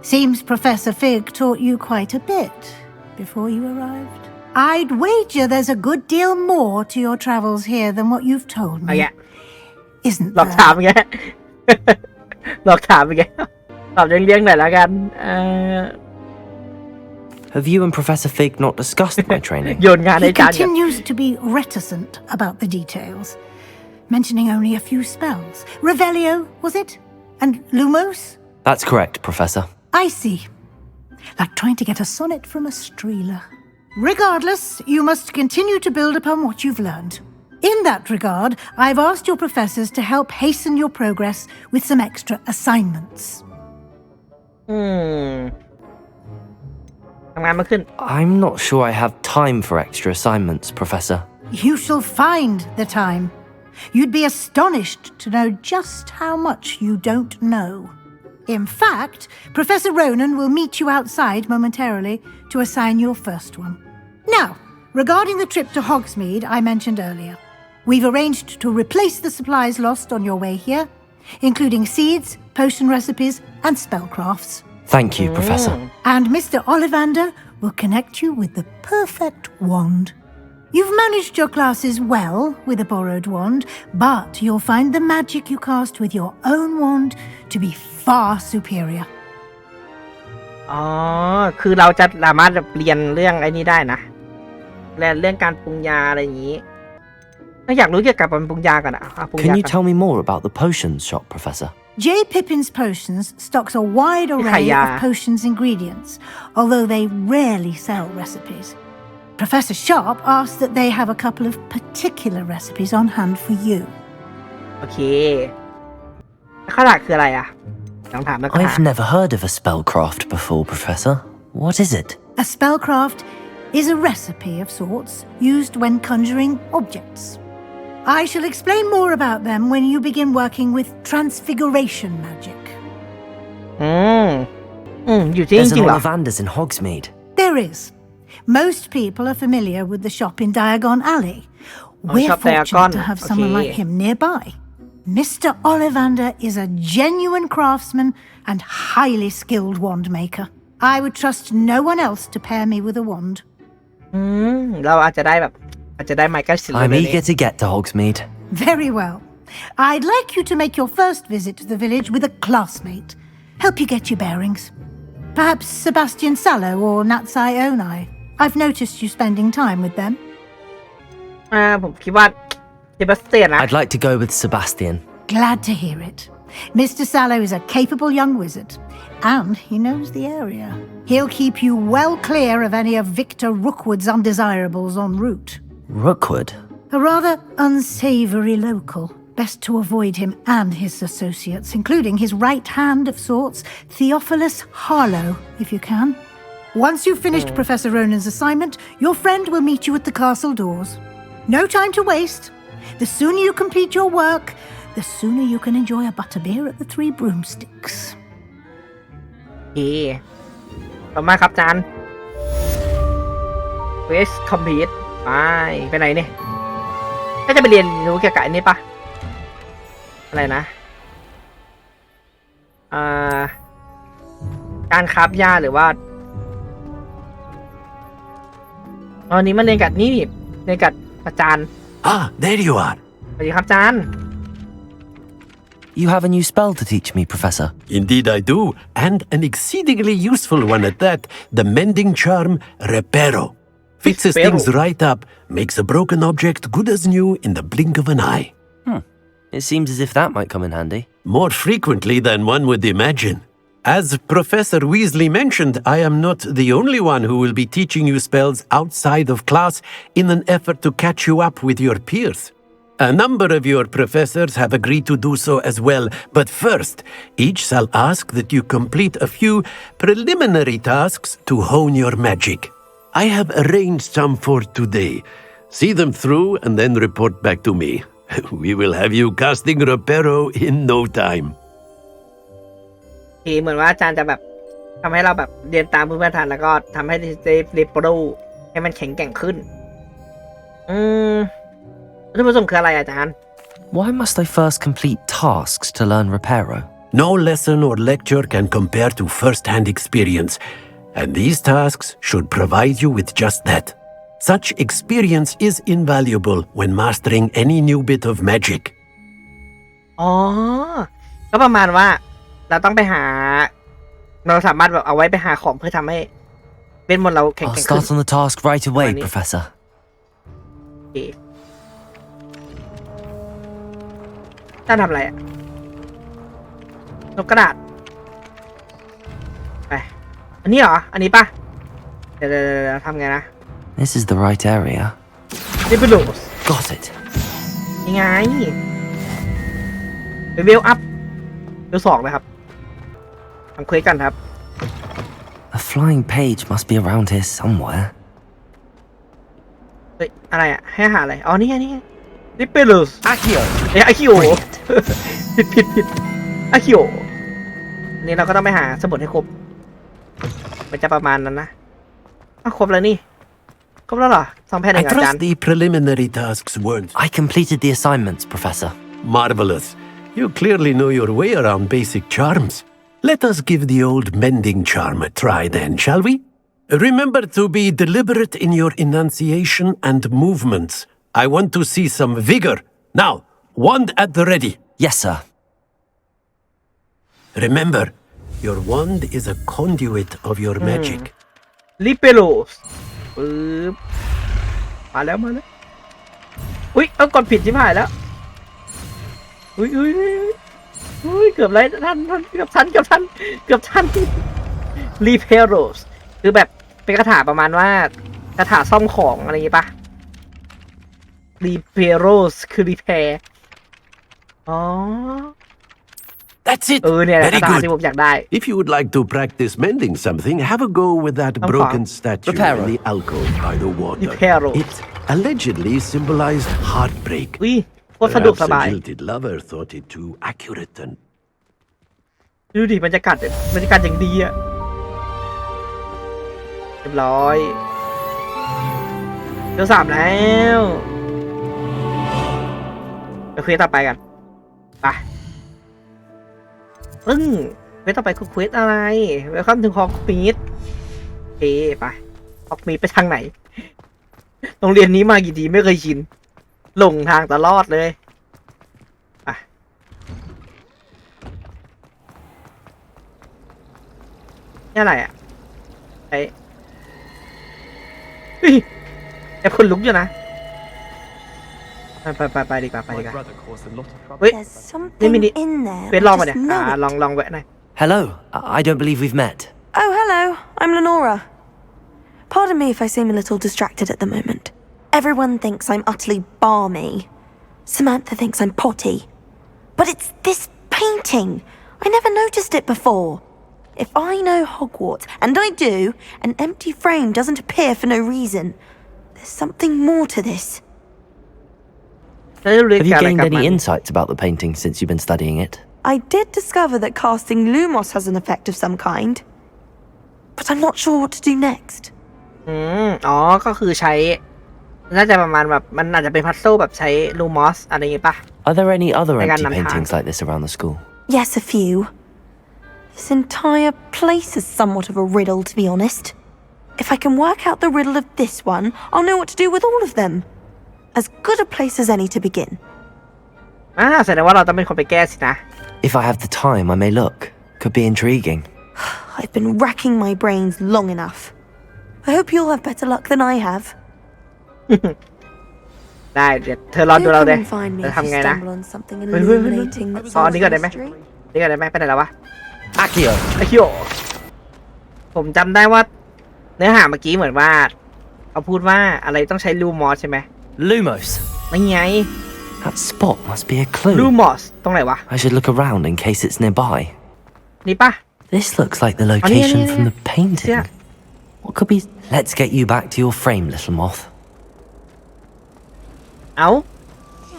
Speaker 12: Seems Professor Fig taught you quite a bit before you arrived. I'd wager there's a good deal more to your travels here than what you've told me.
Speaker 4: Oh, yeah.
Speaker 12: Isn't
Speaker 4: หลอกถามไง หลอกถามไง ตอบเลี้ยงๆหน่อยละกัน
Speaker 2: Have you and Professor Fig not discussed my training?
Speaker 4: โยนงานให้
Speaker 12: He
Speaker 4: จาน
Speaker 12: continues to be reticent about the details, mentioning only a few spells. Revelio, was it? And Lumos?
Speaker 2: That's correct, Professor.
Speaker 12: I see. Like trying to get a sonnet from a streeler. Regardless, you must continue to build upon what you've learned. In that regard, I've asked your professors to help hasten your progress with some extra assignments.
Speaker 4: ทำงานมาขึ้น
Speaker 2: I'm not sure I have time for extra assignments, Professor.
Speaker 12: You shall find the time. You'd be astonished to know just how much you don't know. In fact, Professor Ronan will meet you outside momentarily to assign your first one. Now, regarding the trip to Hogsmeade I mentioned earlier, we've arranged to replace the supplies lost on your way here, including seeds, potion recipes, and spellcrafts.
Speaker 2: Thank you, Professor.
Speaker 12: And Mr. Ollivander will connect you with the perfect wand. You've managed your classes well with a borrowed wand, but you'll find the magic you cast with your own wand to be far superior.
Speaker 4: อ๋อ คือเราจะสามารถเรียนเรื่องไอ้นี้ได้นะเรื่องการปรุงยาอะไรอย่างนี้ถ้าอยากรู้เกี่ยวกับการปรุงยากันอะปรุงยา
Speaker 2: Can you tell me more about the potions shop, Professor?
Speaker 12: J. Pippin's Potions stocks a wide array of potions ingredients, although they rarely sell recipes. Professor Sharp asked that they have a couple of particular recipes on hand for you.
Speaker 4: โอเคคาถาคืออะไรอะต้องถามนะคาถา
Speaker 2: I've never heard of a spellcraft before, Professor. What is it?
Speaker 12: A spellcraft is a recipe of sorts used when conjuring objects. I shall explain more about them when you begin working with transfiguration magic.
Speaker 4: อยู่จริง
Speaker 2: There's
Speaker 4: จริ
Speaker 2: an
Speaker 4: งเหรอ
Speaker 2: Ollivander's in Hogsmeade.
Speaker 12: There is. Most people are familiar with the shop in Diagon Alley. We're
Speaker 4: shop
Speaker 12: fortunate
Speaker 4: Diagon.
Speaker 12: to have someone
Speaker 4: Okay.
Speaker 12: like him nearby. Mr. Ollivander is a genuine craftsman and highly skilled wand maker. I would trust no one else to pair me with a wand.
Speaker 4: เราอาจจะได้ไมเคิลสิล
Speaker 2: I'm eager to get to Hogsmeade.
Speaker 12: Very well. I'd like you to make your first visit to the village with a classmate. Help you get your bearings. Perhaps Sebastian Sallow or Natsai Onai. I've noticed you spending time with them.
Speaker 4: ผมคิดว่าเซบาสเตียนนะ
Speaker 2: I'd like to go with Sebastian.
Speaker 12: Glad to hear it. Mr. Sallow is a capable young wizard, and he knows the area. He'll keep you well clear of any of Victor Rookwood's undesirables en route.
Speaker 2: Rookwood?
Speaker 12: A rather unsavory local. Best to avoid him and his associates, including his right hand of sorts, Theophilus Harlow, if you can. Once you've finished Professor Ronan's assignment, your friend will meet you at the castle doors. No time to waste. The sooner you complete your work, the sooner you can enjoy a butterbeer at the Three Broomsticks.
Speaker 4: ขอบคุณมากครับอาจารย์ Quest complete ไปไหนเนี่ยก็จะไปเรียนรู้เกี่ยวกับอันนี้ปะอะไรนะการคราฟยาหรือว่าอันนี้มาเรียนกับนี่เรียนกับอาจารย์
Speaker 3: there you are.
Speaker 4: สวัสดีครับอาจารย์
Speaker 2: You have a new spell to teach me, Professor.
Speaker 3: Indeed I do, and an exceedingly useful one at that, the mending charm Reparo. Fixes things right up, makes a broken object good as new in the blink of an eye.
Speaker 2: It seems as if that might come in handy.
Speaker 3: More frequently than one would imagine. As Professor Weasley mentioned, I am not the only one who will be teaching you spells outside of class in an effort to catch you up with your peers. A number of your professors have agreed to do so as well, but first, each shall ask that you complete a few preliminary tasks to hone your magic. I have arranged some for today. See them through and then report back to me. We will have you casting Reparo in no time.
Speaker 4: เหมือนว่าอาจารย์จะแบบทำให้เราแบบเรียนตามพื้นฐานแล้วก็ทำให้เรปโรให้มันแข็งแกร่งขึ้นวัตถุประสงค์คืออะไรอาจารย์
Speaker 2: Why must I first complete tasks to learn Reparo?
Speaker 3: No lesson or lecture can compare to first-hand experience, and these tasks should provide you with just that. Such experience is invaluable when mastering any new bit of magic.
Speaker 4: ก็ประมาณว่าเราต้องไปหาเราสามารถแบบเอาไว้ไปหาของเพื่อทำให้เป็นมนต์เราแข็ง
Speaker 2: I'll
Speaker 4: ขึ้น
Speaker 2: start on the task right away, Professor.
Speaker 4: ถ้าทำอะไรนกกระดาษไปอันนี้เหรออันนี้ป่ะเดี๋ยวทำไงนะ
Speaker 2: This is the right area.
Speaker 4: นี่เป็นโดส
Speaker 2: Got it.
Speaker 4: ยังไงไปเวลอัพเวล2นะครับทำเควสกันครับ
Speaker 2: A flying page must be around here somewhere.
Speaker 4: เฮ้ยอะไรให้หาอะไรอ๋อนี่ไงนี่เป็นโดส
Speaker 2: Accio.
Speaker 4: อาคิโอผิดอาคิโอนี่เราก็ต้องไปหาสมุดให้ครบมันจะประมาณนั้นนะครบแล้วนี่ครบแล้วเหรอ2 แผ่นเองอาจารย์
Speaker 3: I trust the preliminary tasks weren't.
Speaker 2: I completed the assignments, Professor.
Speaker 3: Marvelous. You clearly know your way around basic charms. Let us give the old mending charm a try then, shall we? Remember to be deliberate in your enunciation and movements. I want to see some vigor. Now, wand at the ready.
Speaker 2: Yes, sir.
Speaker 3: Remember, your wand is a conduit of your magic.
Speaker 4: ลิเปโลสปึ๊บมาแล้วอุ้ยเอากดผิดชิบหายแล้วอุ้ยเกือบไรท่านเกือบทันรีเพโรสคือแบบเป็นคาถาประมาณว่าคาถาซ่อมของอะไรอย่างงี้ปะรีเพโรสคือรีเพร์
Speaker 3: That's it. Very good. If you would like to practice mending something, have a go with that broken statue in the alcove by the water. It allegedly symbolized heartbreak. Perhaps a jilted lover thought it too accurate and
Speaker 4: ดูดิบรรยากาศอย่างดีอะเรียบร้อยเดี๋ยว3แล้วโอเคต่อไปกัน ไปไม่ต้องไปคุกเควสอะไรเวลคัมถึงฮอกมีดไปฮอกมีดไปทางไหนโรงเรียนนี้มากี่ทีไม่เคยชินหลงทางตลอดเลยนี่อะไรอ่ะไอ้คนลุกอยู่นะไปดีกว่าเฮ้ยนี่มินิเป็นลองมาเนี่ยลองแวะหน่อย
Speaker 2: Hello, I don't believe we've met.
Speaker 6: Oh, hello, I'm Lenora. Pardon me if I seem a little distracted at the moment. Everyone thinks I'm utterly balmy. Samantha thinks I'm potty. But it's this painting. I never noticed it before. If I know Hogwarts, and I do, an empty frame doesn't appear for no reason. There's something more to this.
Speaker 2: Have you gained any insights about the painting since you've been studying it?
Speaker 6: I did discover that casting Lumos has an effect of some kind. But I'm not sure what to do next.
Speaker 4: ก็คือใช้น่าจะประมาณแบบมันอาจจะเป็นพัซเซิลแบบใช้ Lumos อะไรอย่างงี้ป่ะ
Speaker 2: Are there any other empty paintings like this around the school?
Speaker 6: Yes, a few. This entire place is somewhat of a riddle, to be honest. If I can work out the riddle of this one, I'll know what to do with all of them. As good a place as any to begin.
Speaker 4: แสดงว่าเราต้องเป็นคนไปแก้สินะ
Speaker 2: If I have the time, I may look. Could be intriguing.
Speaker 6: I've been racking my brains long enough. I hope you'll have better luck than I have.
Speaker 4: ได้เดี๋ยวเธอรอดูเราเลยจะทำไงนะอันนี้ก่อนได้ไหมไปไหนแล้ววะ
Speaker 2: อากิโอ
Speaker 4: ผมจำได้ว่าเนื้อหาเมื่อกี้เหมือนว่าเขาพูดว่าอะไรต้องใช้ลูมอสใช่ไหม
Speaker 2: Lumos
Speaker 4: ไม่ไง
Speaker 2: That spot must be a clue.
Speaker 4: ลูมอสตรงไหนวะ
Speaker 2: I should look around in case it's nearby.
Speaker 4: นี่ปะ
Speaker 2: This looks like the location from the painting. What could be? Let's get you back to your frame, little moth.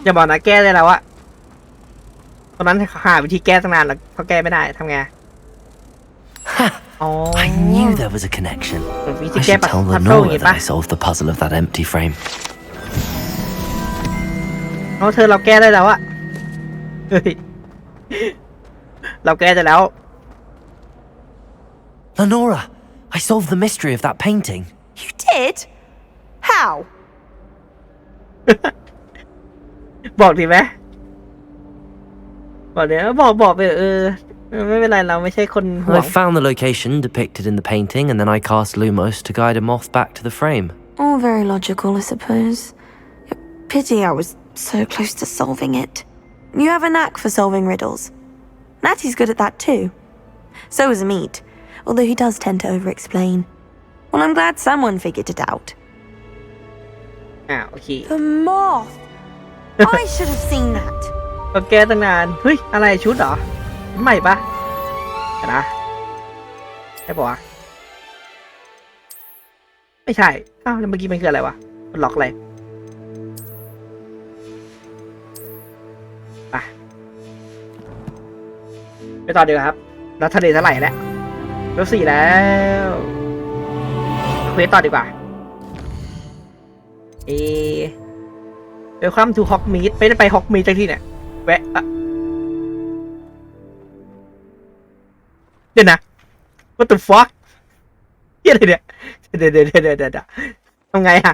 Speaker 4: อย่าบอกนะแก้ได้แล้วอะตอนนั้นหาวิธีแก้ตั้งนานแล้วเขาแก้ไม่ได้ทำไง
Speaker 2: I knew there was a connection.
Speaker 4: วิธี
Speaker 2: I
Speaker 4: แก้
Speaker 2: should
Speaker 4: พัซ
Speaker 2: tell
Speaker 4: เซิล
Speaker 2: Lenora
Speaker 4: อย่างงี้
Speaker 2: that
Speaker 4: ปะ
Speaker 2: I solved the puzzle of that empty frame.
Speaker 4: เธอเราแก้ได้แล้วอะเฮ้ยเราแก้ได้แล้ว
Speaker 2: Lenora, I solved the mystery of that painting.
Speaker 6: You did? How?
Speaker 4: บอกดีไหมบอกเดี๋ยวบอกไปไม่เป็นไรเราไม่ใช่คนห่ว
Speaker 2: I
Speaker 4: ง
Speaker 2: found the location depicted in the painting, and then I cast Lumos to guide a moth back to the frame.
Speaker 6: All very logical, I suppose. Pity I was so close to solving it. You have a knack for solving riddles. Natty's good at that too. So is Amit, although he does tend to over-explain. Well, I'm glad someone figured it out.
Speaker 4: โอเค
Speaker 6: The moth! I should have seen that.
Speaker 4: ก็แก้ตั้งนานเฮ้ยอะไรชุดเหรอใหม่ปะนะใช่ปะวะไม่ใช่แล้วเมื่อกี้มันคืออะไรวะมันล็อกอะไรไปต่อดีกว่าครับแล้วทะเลเท่าไหร่แล้วเวล4แล้วเควสต่อดีกว่าเวลคัมทูฮอกมีดไม่ได้ไปฮอกมีดจากที่เนี่ยแวะเดี๋ยวนะ what the fuck เหี้ยอะไรเนี่ยเดี๋ยวทำไงอะ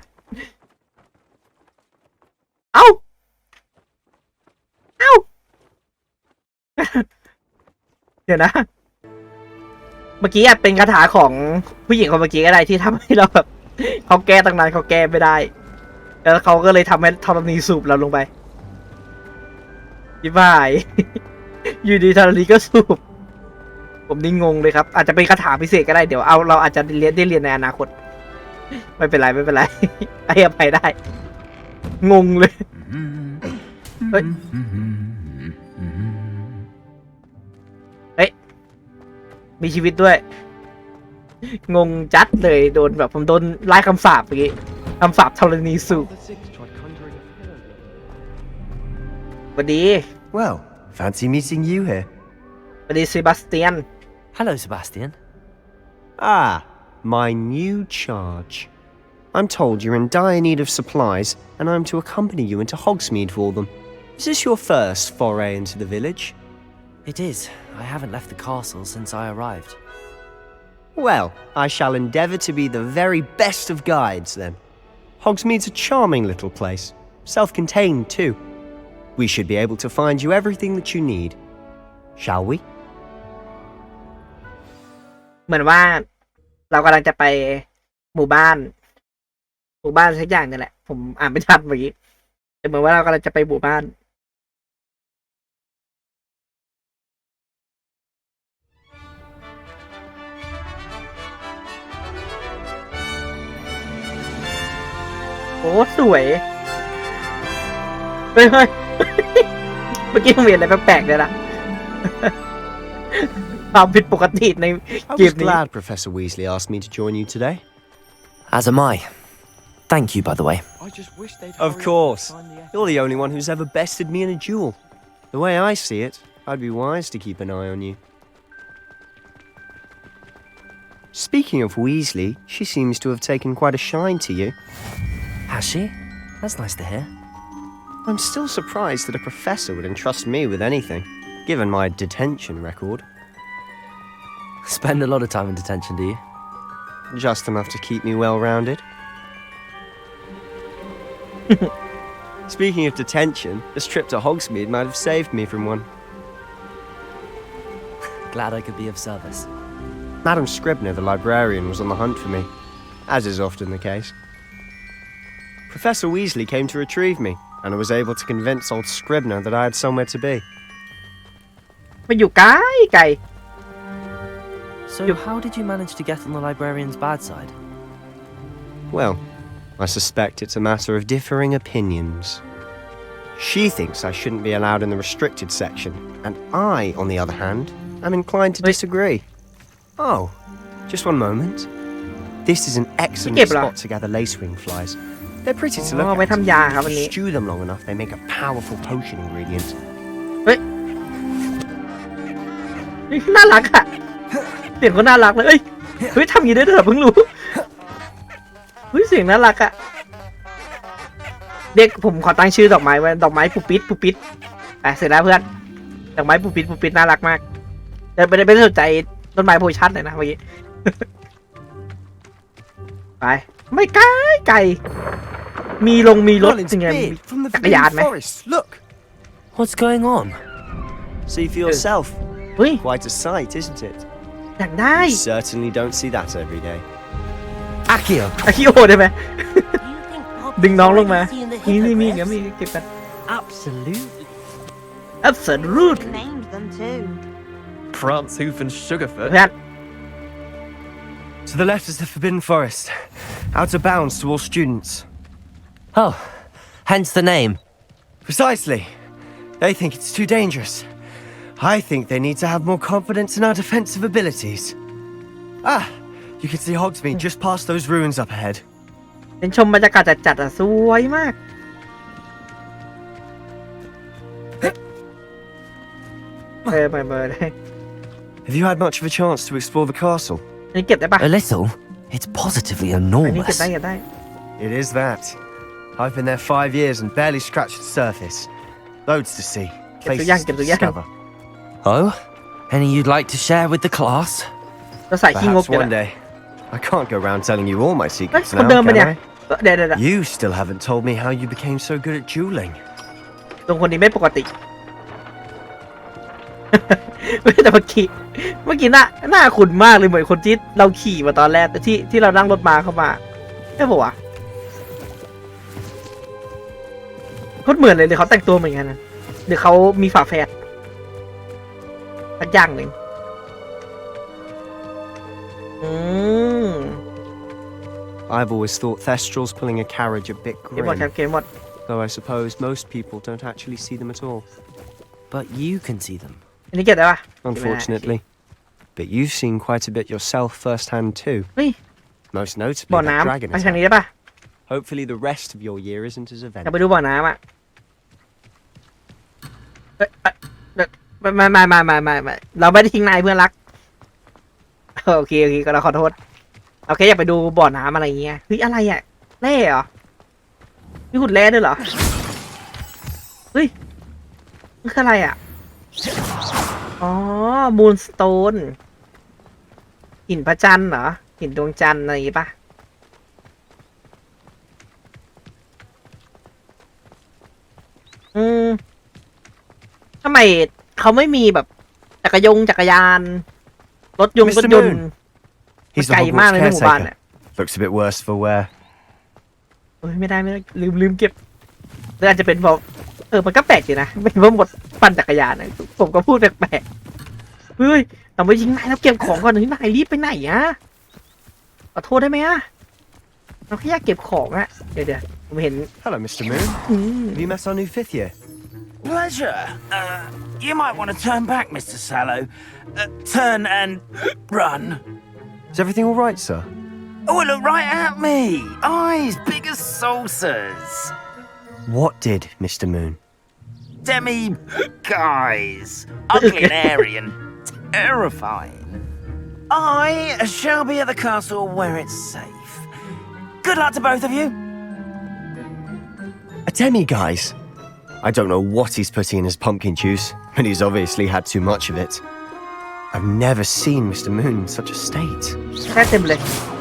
Speaker 4: เอ้าเดี๋ยวนะเมื่อกี้อาจเป็นคาถาของผู้หญิงคนเมื่อกี้ก็ได้ที่ทำให้เราแบบเขาแก้ตั้งนานเขาแก้ไม่ได้แล้วเขาก็เลยทำให้ธรณีสูบเราลงไปยิบาย อยู่ดีธรณีก็สูบผมนี่งงเลยครับอาจจะเป็นคาถาพิเศษก็ได้เดี๋ยวเราอาจจะได้เรียนในอนาคตไม่เป็นไรให้อภัยได้งงเลยเฮ้ยมีชีวิตด้วยงงจัดเลยโดนแบบผมโดนไล่คำสาปเมื่อกี้คำสาปธรณีสูบสวัสดี
Speaker 5: Well, fancy meeting you here.
Speaker 4: สวัสดีเซบาสเตียน
Speaker 2: Hello, Sebastian.
Speaker 5: My new charge. I'm told you're in dire need of supplies, and I'm to accompany you into Hogsmeade for them. Is this your first foray into the village?
Speaker 2: It is. I haven't left the castle since I arrived.
Speaker 5: Well, I shall endeavour to be the very best of guides then. Hogsmeade's a charming little place, self-contained too. We should be able to find you everything that you need. Shall we?
Speaker 4: เหมือนว่าเรากำลังจะไปหมู่บ้านสักอย่างนี่แหละผมอ่านไม่ทันเมื่อกี้แต่เหมือนว่าเรากำลังจะไปหมู่บ้านโอ้สวยเฮ้ยเมื่อกี้ผมเห็นอะไรแปลกๆเลยนะความผิดปกติในเก
Speaker 5: I
Speaker 4: ม
Speaker 5: was
Speaker 4: นี้
Speaker 5: glad Professor Weasley asked me to join you today.
Speaker 2: As am I. Thank you, by the way.
Speaker 5: Of course. You're the only one who's ever bested me in a duel. The way I see it, I'd be wise to keep an eye on you. Speaking of Weasley, she seems to have taken quite a shine to you.
Speaker 2: Has she? That's nice to hear.
Speaker 5: I'm still surprised that a professor would entrust me with anything, given my detention record.
Speaker 2: Spend a lot of time in detention, do you?
Speaker 5: Just enough to keep me well-rounded. Speaking of detention, this trip to Hogsmeade might have saved me from one.
Speaker 2: Glad I could be of service.
Speaker 5: Madam Scribner, the librarian, was on the hunt for me, as is often the case. Professor Weasley came to retrieve me, and I was able to convince old Scribner that I had somewhere to be.
Speaker 4: มันอยู่ไกล
Speaker 2: So how did you manage to get on the librarian's bad side?
Speaker 5: Well, I suspect it's a matter of differing opinions. She thinks I shouldn't be allowed in the restricted section, and I, on the other hand, am inclined to disagree. Oh, just one moment. This is an excellent spot to gather lacewing flies. They're pretty to look
Speaker 4: เอาไป
Speaker 5: at.
Speaker 4: ทำยาครับวันนี้
Speaker 5: Stew them long enough, they make a powerful potion ingredient.
Speaker 4: เฮ้ยน่ารักอะเสียงก็น่ารักเลยเฮ้ยทำอย่างนี้ได้ด้วยเหรอเพิ่งรู้เฮ้ยเสียงน่ารักอะเด็กผมขอตั้งชื่อดอกไม้ไว้ดอกไม้ปูปิดไปเสร็จแล้วเพื่อนดอกไม้ปูปิดน่ารักมากแต่ไม่ได้สนใจต้นไม้โพชั่นเลยนะเมื่อกี้ไปไม่ไกลมีรถยังไงจักรยานไหม
Speaker 5: Look,
Speaker 2: What's going on?
Speaker 5: see for yourself.
Speaker 4: เฮ้ย
Speaker 5: Quite a sight, isn't it?
Speaker 4: อยากได้
Speaker 5: Certainly don't see that every day.
Speaker 2: Accio!
Speaker 4: อาคิโอได้ไหม ดึงน้องลงมามีเก็บกัน
Speaker 10: Absolutely.
Speaker 4: Absolute
Speaker 6: Named them too.
Speaker 10: Prance, Hoof, and Sugarfoot.
Speaker 4: เพื่อน
Speaker 5: To the left is the Forbidden Forest, out of bounds to all students.
Speaker 2: Oh, hence the name.
Speaker 5: Precisely. They think it's too dangerous. I think they need to have more confidence in our defensive abilities. Ah, you can see Hogsmeade just past those ruins up ahead.
Speaker 4: เป็นชมบรรยากาศจัดๆอ่ะสวยมากเปิด
Speaker 5: Have you had much of a chance to explore the castle?
Speaker 4: อันนี้เก็บได้ปะ
Speaker 2: A little? It's positively
Speaker 4: อันนี้เก็
Speaker 2: enormous.
Speaker 4: บได้
Speaker 5: It is that. I've been there 5 years and barely scratched the surface. Loads to see, places to discover.
Speaker 2: Oh? Any you'd like to share with the class?
Speaker 4: เราใส่ขี้งก
Speaker 5: Perhaps one day. I can't go around telling you all my secrets
Speaker 4: คน
Speaker 5: now,
Speaker 4: เดิมปะเนี่ย
Speaker 5: can I?
Speaker 4: เดี๋ยว
Speaker 5: You still haven't told me how you became so good at dueling.
Speaker 4: ตรงคนนี้ไม่ปกติ แต่เมื่อกี้หน้าขุ่นมากเลยเหมือนคนที่เราขี่มาตอนแรกแต่ที่เรานั่งรถมาเข้ามาใช่ปะวะโคตรเหมือนเลยหรือเขาแต่งตัวเหมือนกันนะหรือเขามีฝาแฝดสักอย่างหนึ่ง
Speaker 5: I've always thought Thestrals pulling a carriage a bit
Speaker 4: เกมหมด
Speaker 5: grim,
Speaker 4: ครับเกมหมด
Speaker 5: though I suppose most people don't actually see them at all.
Speaker 2: But you can see them.
Speaker 4: อันนี้เก็บได้ปะ
Speaker 5: Unfortunately. But you've seen quite a bit yourself firsthand too.
Speaker 4: เฮ้ย
Speaker 5: Most
Speaker 4: บ่อ
Speaker 5: notably that
Speaker 4: น้ำ
Speaker 5: dragon
Speaker 4: ไปทางนี้
Speaker 5: attack.
Speaker 4: ได้ปะ
Speaker 5: Hopefully the rest of your year isn't as
Speaker 4: อยาก
Speaker 5: eventful.
Speaker 4: ไปดูบ่อน้ำอ่ะไม่เราไม่ได้ทิ้งนายเพื่อนรักโอเคก็เราขอโทษโอเคอยากไปดูบ่อน้ำอะไรเงี้ยเฮ้ยอะไรอ่ะแร่เหรอมีขุดแร่ด้วยเหรอเฮ้ย มันคืออะไรอ่ะอ๋อมูนสโตนหินพระจันทร์เหรอหินดวงจันทร์อะไรอย่างงี้ปะทำไมเขาไม่มีแบบจักรยานรถยนต์
Speaker 5: He's
Speaker 4: ไกล
Speaker 5: the
Speaker 4: มากเลย
Speaker 5: Hogwarts
Speaker 4: ในหมู่บ้านเนี่ย
Speaker 5: caretaker. Looks a bit worse for wear.
Speaker 4: ไม่ได้ลืมเก็บหรืออาจจะเป็นเพราะมันก็แปลกอยู่นะเป็นเพราะหมดปั่นจักรยานนะผมก็พูดแปลกๆเฮ้ยเราไปยิงนายแล้วเก็บของก่อนนายรีบไปไหนอะขอโทษได้ไหมอะเราแค่อยากเก็บของอะเดี๋ยวผมเห็น
Speaker 5: Hello, Mr. Moon. Have you met our new fifth year?
Speaker 7: Pleasure. You might want to turn back, Mr. Sallow. Turn and run.
Speaker 5: Is everything all right, sir?
Speaker 7: Oh, look right at me. Eyes big as saucers.
Speaker 5: What did, Mr. Moon?
Speaker 7: Guys. Ugly and airy and terrifying. I shall be at the castle where it's safe. Good luck to both of you.
Speaker 5: A demi-guise? I don't know what he's putting in his pumpkin juice, but he's obviously had too much of it. I've never seen Mr. Moon in such a state.
Speaker 4: แค่เต็มเลย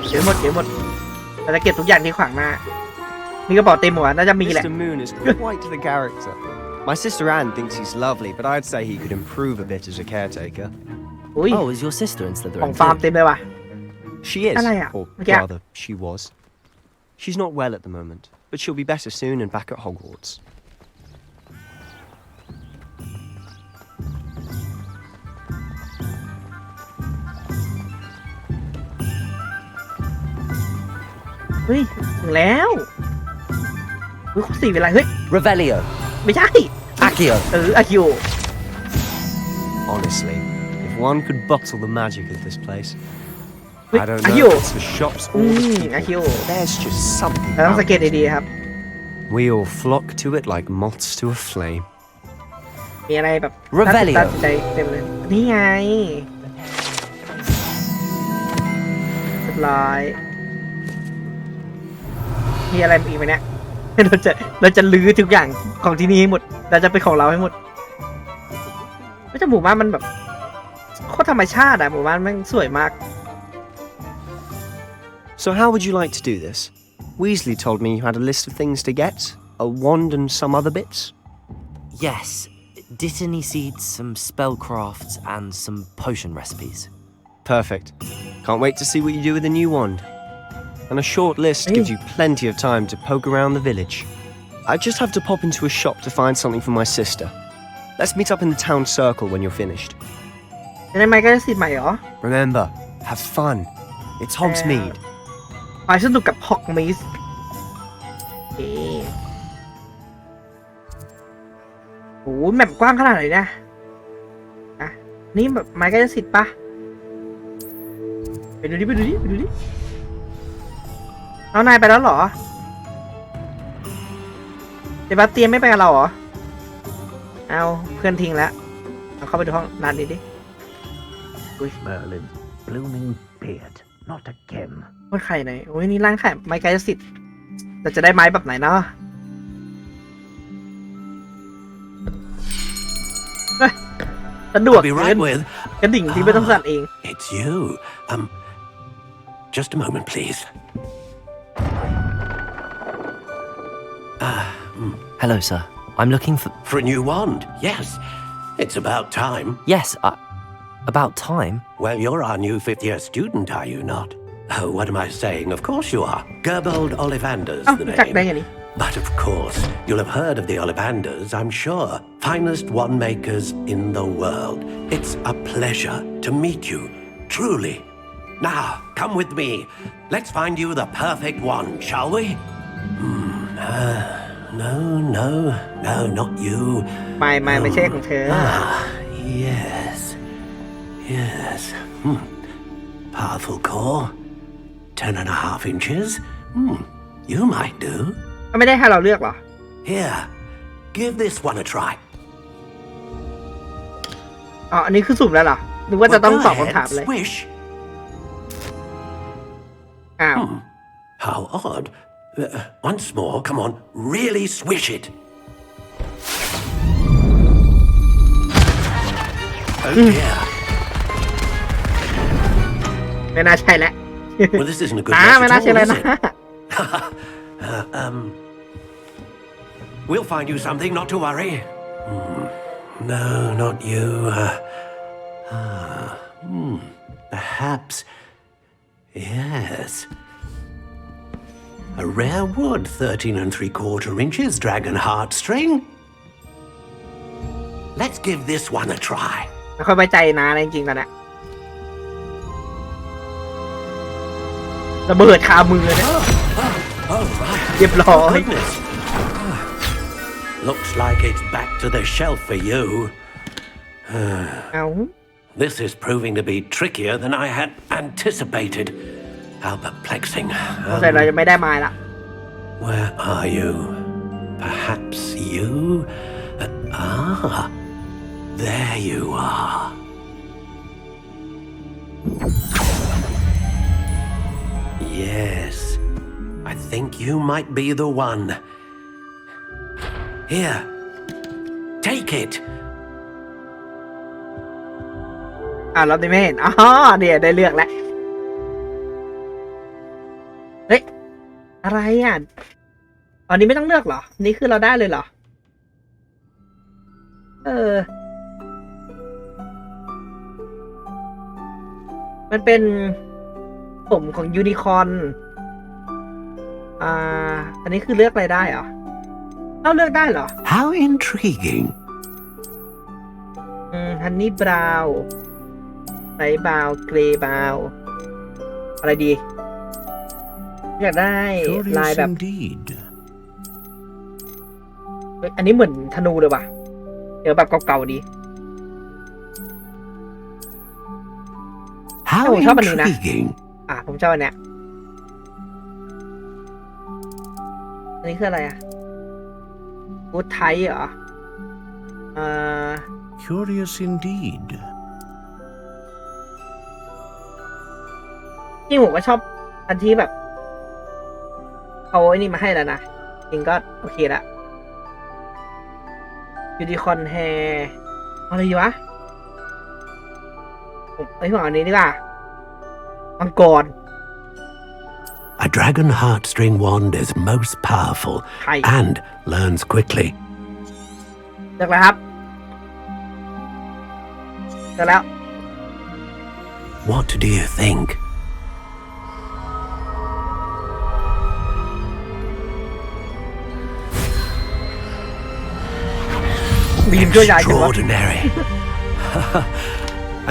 Speaker 4: เดี๋ยวหมดเราจะเก็บทุกอย่างที่ขวางหน้ามีกระเป๋าเต็มหัวน่าจะมีแหละ
Speaker 5: Mr. Moon is quite the character. My sister Anne thinks he's lovely, but I'd say he could improve a bit as a caretaker.
Speaker 2: Oh, is your sister in
Speaker 4: ของ
Speaker 2: Slytherin
Speaker 4: ฟาร์ม
Speaker 2: too?
Speaker 4: เต็มเลยว่ะ
Speaker 5: She is, or rather, she was. She's not well at the moment, but she'll be better soon and back at Hogwarts.
Speaker 4: เฮ้ยถึงแล้วเฮ้ยครบ4เวลาเฮ้ย
Speaker 2: Revelio.
Speaker 4: ไม่ใช่
Speaker 2: Accio.
Speaker 4: อาคิโอ
Speaker 5: Honestly, if one could bottle the magic of this place.
Speaker 4: Wait,
Speaker 5: I don't
Speaker 4: are
Speaker 5: know
Speaker 4: you-
Speaker 5: if it's the shops or the people.
Speaker 4: Akio.
Speaker 5: There's just something
Speaker 4: เราต้องสัง
Speaker 5: about
Speaker 4: เกต
Speaker 5: it.
Speaker 4: ดีๆครับ
Speaker 5: We all flock to it like moths to a flame.
Speaker 4: มีอะไรแบบ
Speaker 2: Revelio
Speaker 4: น่าตื่นใจเต็มเลยนี่ไงเรียบร้อยมีอะไรอีกไหมเนี่ย เราจะลื้อทุกอย่างของที่นี่ให้หมดเราจะเป็นของเราให้หมดไม่ใช่หมู่บ้านมันแบบโคตรธรรมชาติอะหมู่บ้านมันสวยมาก
Speaker 5: So how would you like to do this? Weasley told me you had a list of things to get, a wand and some other bits.
Speaker 2: Yes. Dittany seeds, some spellcrafts, and some potion recipes.
Speaker 5: Perfect. Can't wait to see what you do with the new wand. And a short list gives you plenty of time to poke around the village. I just have to pop into a shop to find something for my sister. Let's meet up in the town circle when you're finished.
Speaker 4: จะได้ไหมก็จะสิทธิ์ใหม่เหรอ
Speaker 5: Remember, have fun. It's Hogsmeade.
Speaker 4: ไปสนุกกับฮอกมิสโอ้โหแมปกว้างขนาดไหนเนี่ยอ่ะนี่แบบไม้ก็จะสิทธิ์ปะไปดูดิเอานายไปแล้วเหรอเดบัสเตียนไม่ไปกับเราเหรอเอาเพื่อนทิ้งแล้วเอาเข้าไปดูห้องร้านนี้ดิ
Speaker 7: Merlin's blooming beard, not again.
Speaker 4: ว่าใครไหนโอ้ยนี่ร้านขายไม้กายสิทธิ์เราจะได้ไม้แบบไหนเนาะสะดวก
Speaker 3: I'll be right with.
Speaker 4: กระดิ่งที่ไม่ต้องสั่นเอง
Speaker 3: It's you. Just a moment, please.
Speaker 2: Hello, sir. I'm looking for...
Speaker 3: For a new wand, yes. It's about time.
Speaker 2: Yes, about time.
Speaker 3: Well, you're our new fifth-year student, are you not? Oh, what am I saying? Of course you are. Gerbold Ollivander's the
Speaker 4: จักได้ไง
Speaker 3: name.
Speaker 4: นี่
Speaker 3: But of course, you'll have heard of the Ollivanders, I'm sure. Finest wand makers in the world. It's a pleasure to meet you, truly. Now, come with me. Let's find you the perfect wand, shall we? No, not you.
Speaker 4: ไม่ใช่ของเธอ
Speaker 3: Yes. Powerful core. 10.5 inches. You might do.
Speaker 4: ไม่ได้ให้เราเลือกเหรอ
Speaker 3: Here, give this one a try.
Speaker 4: อ๋อ อันนี้คือสุ่มแล้วเหรอนึกว่าจะต้องตอบคำถามเลย
Speaker 3: Swish.
Speaker 4: อ้าว
Speaker 3: How odd. Once more, come on, really swish it. dear.
Speaker 4: ไม่น่าใช่แล้ว
Speaker 3: Well, this isn't a good
Speaker 4: ไม่
Speaker 3: match
Speaker 4: น่า
Speaker 3: at
Speaker 4: ใช่
Speaker 3: all,
Speaker 4: เลย
Speaker 3: is
Speaker 4: นะ
Speaker 3: it? We'll find you something, not to worry. No, not you. Perhaps. Yes. A rare wood, 13 3/4 inches, dragon heartstring. Let's give this one a try.
Speaker 4: ไม่ค่อยไว้ใจนะจริงๆตอนนี้ระเบิดคามือเลย
Speaker 3: Oh, right.
Speaker 4: เรียบร้อย
Speaker 3: Goodness. Looks like it's back to the shelf for you.
Speaker 4: เอา
Speaker 3: This is proving to be trickier than I had anticipated. How perplexing.
Speaker 4: สงสัยเราจะไม่ได้ไม้ละ
Speaker 3: Where are you? Perhaps you? There you are. Yes, I think you might be the one. Here, take it.
Speaker 4: เราไม่เห็นอ๋อเนี่ยได้เลือกแล้วเฮ้ยอะไรอ่ะอันนี้ไม่ต้องเลือกเหรอนี่คือเราได้เลยเหรอมันเป็นผมของยูนิคอร์นอันนี้คือเลือกอะไรได้เหรอเราเลือกได้เหรอ
Speaker 3: How intriguing.
Speaker 4: ฮันนี่บราวน์ไซส์บราวน์เกรย์บราวน์อะไรดีอยากได้ลายแบบอันนี้เหมือนธนูเลยว่ะเดี๋ยวแบบเก่าๆดีผมชอบอันนี้นะผมชอบอันเนี้ยอันนี้คืออะไรอ่ะกูไทยเหรอ
Speaker 3: Curious indeed.
Speaker 4: ที่ผมก็ชอบอันที่แบบเอาไอ้นี่มาให้แล้วนะจริงก็โอเคละยูนิคอร์นแฮร์อะไรอยู่วะผมเอาอันนี้ดีกว่ามังกร
Speaker 3: A dragon heartstring wand is most powerful and learns quickly.
Speaker 4: เลือกแล้วครับเลือกแล้ว
Speaker 3: What do you think?
Speaker 4: บีมด้วยใหญ่จังวะ
Speaker 3: Extraordinary.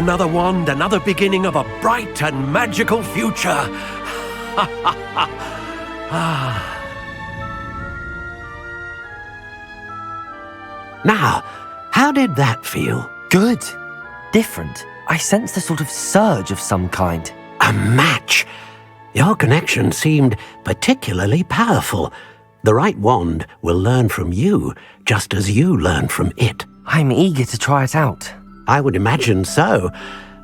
Speaker 3: Another wand, another beginning of a bright and magical future. Now, how did that feel?
Speaker 2: Good. Different. I sensed a sort of surge of some kind.
Speaker 3: A match. Your connection seemed particularly powerful. The right wand will learn from you, just as you learn from it.
Speaker 2: I'm eager to try it out.
Speaker 3: I would imagine so.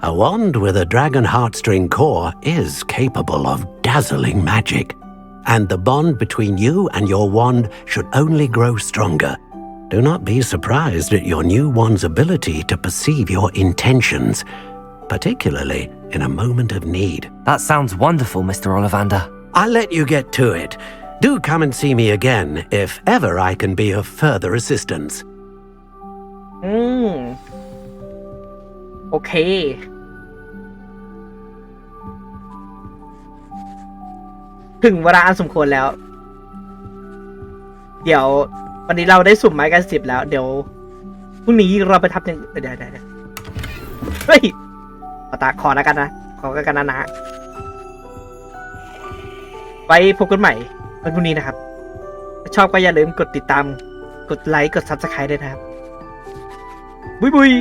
Speaker 3: A wand with a dragon heartstring core is capable of dazzling magic. And the bond between you and your wand should only grow stronger. Do not be surprised at your new wand's ability to perceive your intentions, particularly in a moment of need.
Speaker 2: That sounds wonderful, Mr. Ollivander.
Speaker 3: I'll let you get to it. Do come and see me again if ever I can be of further assistance.
Speaker 4: โอเคถึงเวลาอันสมควรแล้วเดี๋ยววันนี้เราได้สุ่มไม้กัน10แล้วเดี๋ยวพรุ่งนี้เราไปทำอย่างเดี๋ยวเฮ้ยขอแล้วกันนะขอกันนะไว้พบกันใหม่วันพรุ่งนี้นะครับถ้าชอบก็อย่าลืมกดติดตามกดไลค์กด Subscribe ด้วยนะครับบุย